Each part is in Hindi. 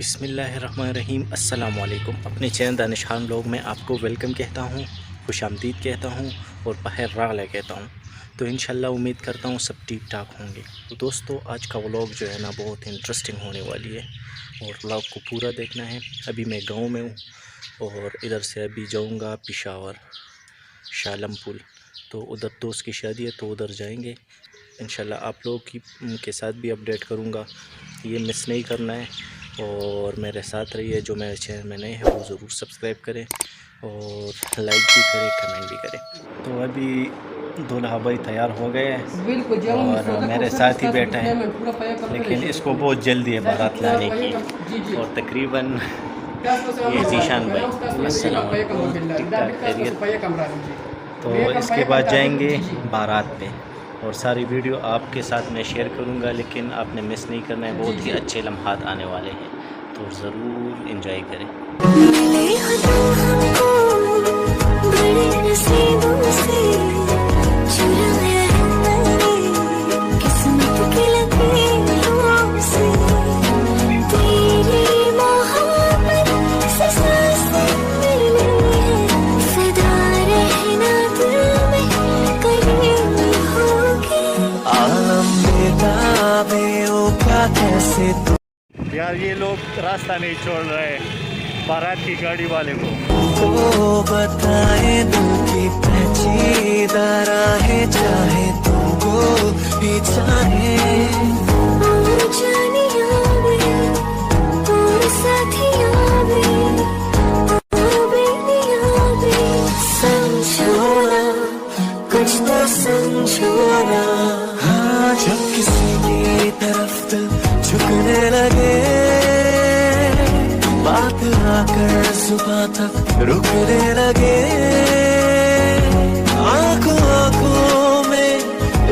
बिस्मिल्लाहिर्रहमानिर्रहीम अस्सलाम वालेकुम। अपने चैनल दानिश खान व्लॉग में आपको वेलकम कहता हूँ, खुशामदीद कहता हूँ और बहर रागले कहता हूँ। तो इंशाल्लाह उम्मीद करता हूँ सब ठीक ठाक होंगे। तो दोस्तों, आज का व्लॉग जो है ना बहुत इंटरेस्टिंग होने वाली है और व्लॉग को पूरा देखना है। अभी मैं गाँव में हूँ और इधर से अभी जाऊँगा पेशावर शालम पुल। तो उधर दोस्त की शादी है तो उधर जाएंगे इंशाल्लाह। आप लोग के साथ भी अपडेट करूँगा, ये मिस नहीं करना है। और मेरे साथ रहिए, जो मेरे चैनल में नए हैं वो ज़रूर सब्सक्राइब करें और लाइक भी करें, कमेंट भी करें। तो अभी दूल्हा भाई तैयार हो गए हैं और मेरे साथ ही बैठा है, लेकिन इसको बहुत जल्दी है बारात लाने की। और तकरीबन ये जीशान भाई तो इसके बाद जाएंगे बारात पे और सारी वीडियो आपके साथ मैं शेयर करूंगा, लेकिन आपने मिस नहीं करना है। बहुत ही अच्छे लम्हात आने वाले हैं तो ज़रूर एंजॉय करें। यार ये लोग रास्ता नहीं छोड़ रहे बारात की गाड़ी वाले को। तो बताए दिल की पेचीदा राहें, चाहे तुमको भी चाहे कुछ तो समझोना। हाँ, जब किसी की तरफ दिल झुकने लगे, बात आकर सुबह तक रुकने लगे, आंखों आंखों में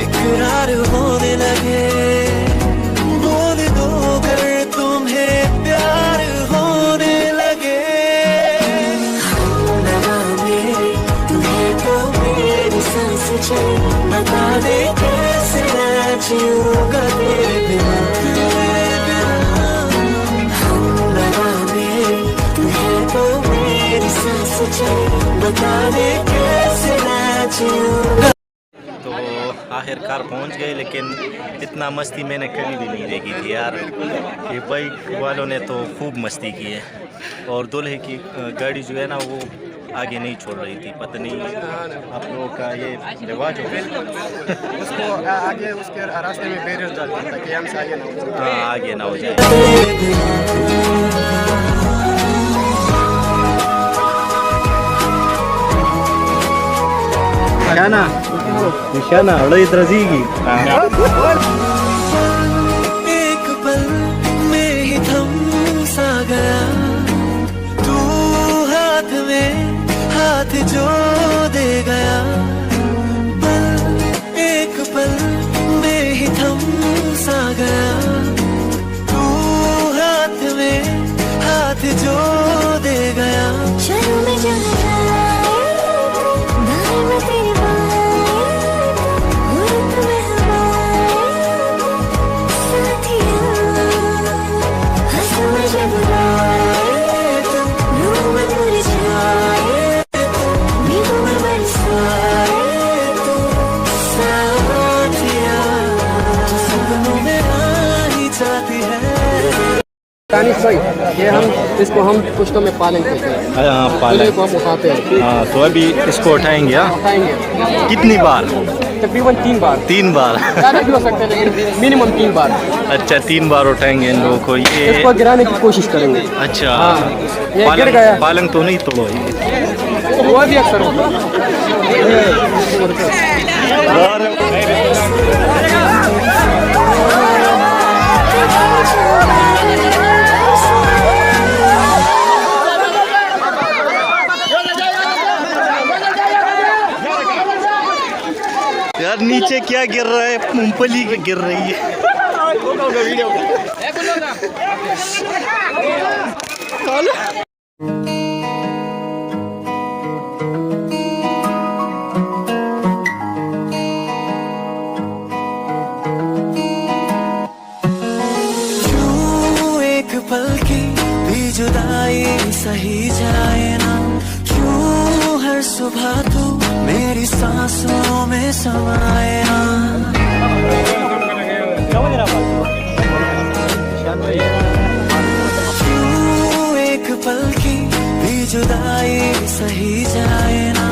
इकरार होने लगे, बोल दो कर तुम्हें प्यार होने लगे। लगा मेरी तुम्हें तो मेरी सांस चले, बता दे कैसे मैं जीऊंगा तेरे बिना। तो आखिरकार पहुंच गए, लेकिन इतना मस्ती मैंने कभी भी नहीं देखी थी यार। ये बाइक वालों ने तो खूब मस्ती की है और दूल्हे की गाड़ी जो है ना वो आगे नहीं छोड़ रही थी। पता नहीं आप लोगों का ये रिवाज हो उसको आगे उसके रास्ते में बैरियर डालते हैं ताकि हमसे आगे ना हो जाए। हाँ, आगे ना हो जाए। निशाना रजीगी एक पल में ही थम सा गया, तू हाथ में हाथ जो दे गया, एक पल में ही थम सा गया, तू हाथ में हाथ जो दे गया। चलो मैं दानिश भाई, ये इसको हम पुश्तों में पालन करते हैं। हाँ, पालन को हम उठाते हैं। हाँ, तो अभी इसको उठाएंगे। हाँ, कितनी बार? तकरीबन 3 बार। 3 बार ज़्यादा भी हो सकता है, लेकिन मिनिमम 3 बार। अच्छा, 3 बार उठाएंगे इन लोगों को। ये इसको गिराने की कोशिश करेंगे। अच्छा, हाँ, ये गिर गया। पालंग तो नहीं तोड़ो, वो भी अक्सर होता यार। नीचे क्या गिर रहा है? मूंगफली गिर रही है। एक पल की जुदाई सही जाए ना, क्यों हर सुबह तू मेरी सांसों में समाए ना। क्यों एक पल की भी जुदाई सही जाए ना,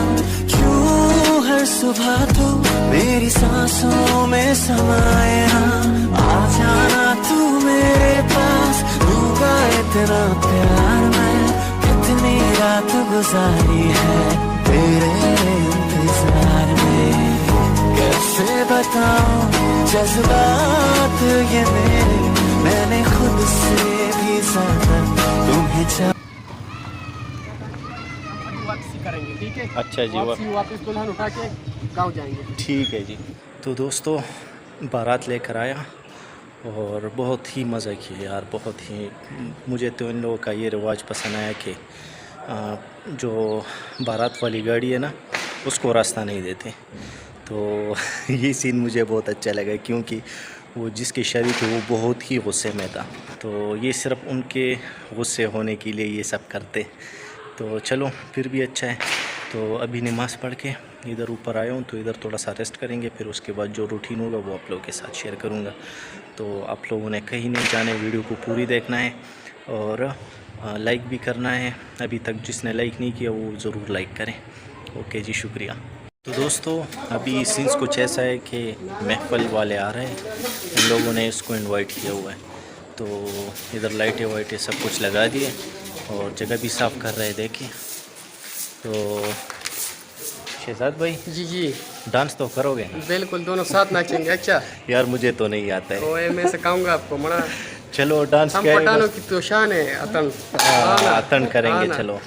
क्यों हर सुबह तू मेरी सांसों में समाए ना। आ जाना तू मेरे पास, दूंगा इतना प्यार मैं, कितनी रात गुजारी है तेरे इंतजार में। कैसे बताऊं जज्बात ये मेरे, मैंने खुद से भी ज्यादा तुम्हें चाहा। वापसी करेंगे, ठीक है? अच्छा जी, वापस दुल्हन उठा के गाँव जाएंगे। ठीक है जी। तो दोस्तों बारात लेकर आया और बहुत ही मज़ा किया यार, बहुत ही। मुझे तो इन लोगों का ये रिवाज पसंद आया कि जो बारात वाली गाड़ी है ना, उसको रास्ता नहीं देते। तो ये सीन मुझे बहुत अच्छा लगा, क्योंकि वो जिसकी शादी थी वो बहुत ही गुस्से में था। तो ये सिर्फ उनके गुस्से होने के लिए ये सब करते। तो चलो फिर भी अच्छा है। तो अभी नमाज़ पढ़ के इधर ऊपर आया हूँ, तो इधर थोड़ा सा रेस्ट करेंगे, फिर उसके बाद जो रूटीन होगा वो आप लोगों के साथ शेयर करूँगा। तो आप लोगों ने कहीं नहीं जाने, वीडियो को पूरी देखना है और लाइक भी करना है। अभी तक जिसने लाइक नहीं किया वो ज़रूर लाइक करें। ओके जी, शुक्रिया। तो दोस्तों अभी सीन्स कुछ ऐसा है कि महफिल वाले आ रहे हैं, इन लोगों ने इसको इनवाइट किया हुआ है। तो इधर लाइटें वाइटें सब कुछ लगा दिए और जगह भी साफ़ कर रहे हैं, देखिए। तो शहजाद भाई जी जी, डांस तो करोगे? बिल्कुल, दोनों साथ नाचेंगे। अच्छा यार मुझे तो नहीं आता है। तो मैं सिखाऊंगा आपको मना। चलो डांस हम पठानों की तो शान है अतन। अतन करेंगे। हाँ, चलो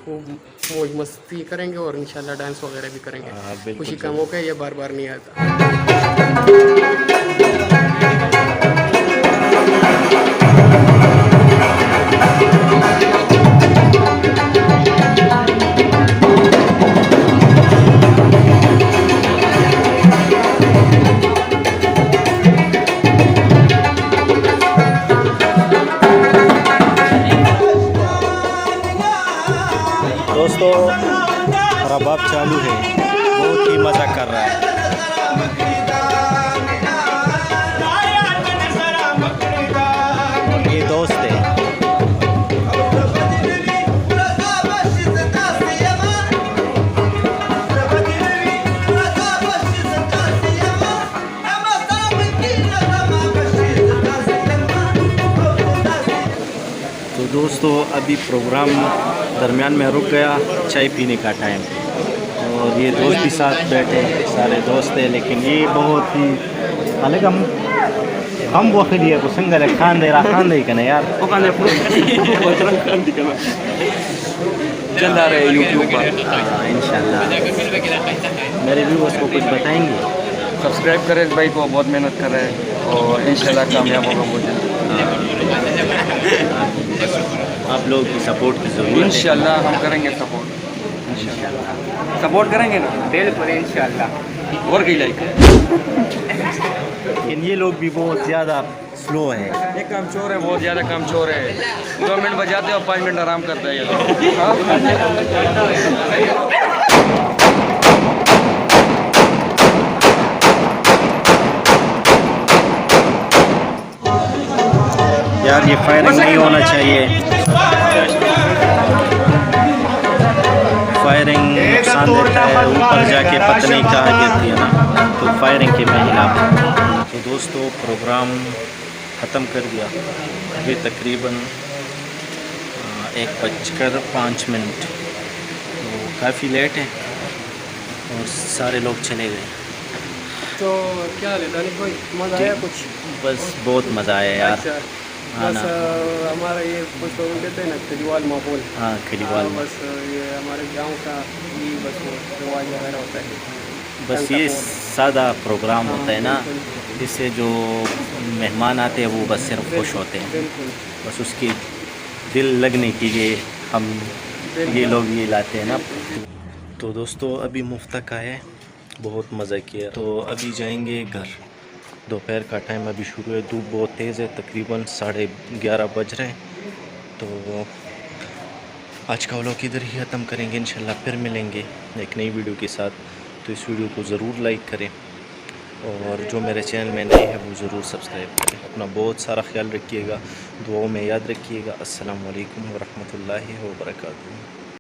मौज मस्ती करेंगे और इंशाल्लाह डांस वगैरह भी करेंगे। बिल्कुल। खुशी का मौका है, ये बार बार नहीं आता। दोस्तों रबाब चालू है, बहुत ही मज़ा कर रहा है। ये दोस्त है। तो दोस्तों अभी प्रोग्राम दरमियान में रुक गया, चाय पीने का टाइम, और ये दोस्त भी साथ बैठे, सारे दोस्त हैं। लेकिन ये बहुत ही अलग हम वो खिलिए को संगल खान दे कना यार चल रहा है यूट्यूब पर। इंशाल्लाह मेरे व्यूअर्स को कुछ बताएंगे। सब्सक्राइब करें इस भाई को, बहुत मेहनत कर रहे हैं और इंशाल्लाह कामयाब होगा बहुत जल्द। आप लोगों की सपोर्ट की ज़रूरत है। इंशाल्लाह हम करेंगे सपोर्ट, इंशाल्लाह सपोर्ट करेंगे ना, बिल्कुल इंशाल्लाह। और कहीं लाइक लेकिन ये लोग भी बहुत ज़्यादा स्लो है। ये काम चोर है, बहुत ज़्यादा काम चोर है। 2 मिनट बजाते और 5 मिनट आराम करता है ये लोग। यार ये फायरिंग नहीं होना चाहिए, फायरिंग नुकसान देता है, ऊपर जाके पत्नी कहाँ गिरती है ना, तो फायरिंग के खिलाफ। तो दोस्तों प्रोग्राम ख़त्म कर दिया, अभी तकरीबन 1:05, तो काफ़ी लेट है और सारे लोग चले गए। तो क्या है दानिश भाई, मज़ा आया कुछ? बस बहुत मज़ा आया यार। अच्छा, हाँ बस ना। हमारा ये कुछ लोग कहते हैं ना खलीवाल माहौल। हाँ खलीवाल, बस ये हमारे गांव का ये बस रिवाज वगैरह होता है। बस ये सादा प्रोग्राम होता है ना, जिससे जो मेहमान आते हैं वो बस सिर्फ खुश होते हैं, बिल्कुल बस उसके दिल लगने के लिए हम ये लोग ये लाते हैं ना। तो दोस्तों अभी मुफ्तक आए, बहुत मज़ा किया। तो अभी जाएंगे घर, दोपहर का टाइम अभी शुरू है, धूप बहुत तेज़ है, तकरीबन 11:30 बज रहे हैं। तो आज का व्लॉग इधर ही ख़त्म करेंगे, इंशाल्लाह फिर मिलेंगे एक नई वीडियो के साथ। तो इस वीडियो को ज़रूर लाइक करें और जो मेरे चैनल में नए हैं वो ज़रूर सब्सक्राइब करें। अपना बहुत सारा ख्याल रखिएगा, दुआओं में याद रखिएगा। अस्सलाम वालेकुम व रहमतुल्लाहि व बरकातुहू।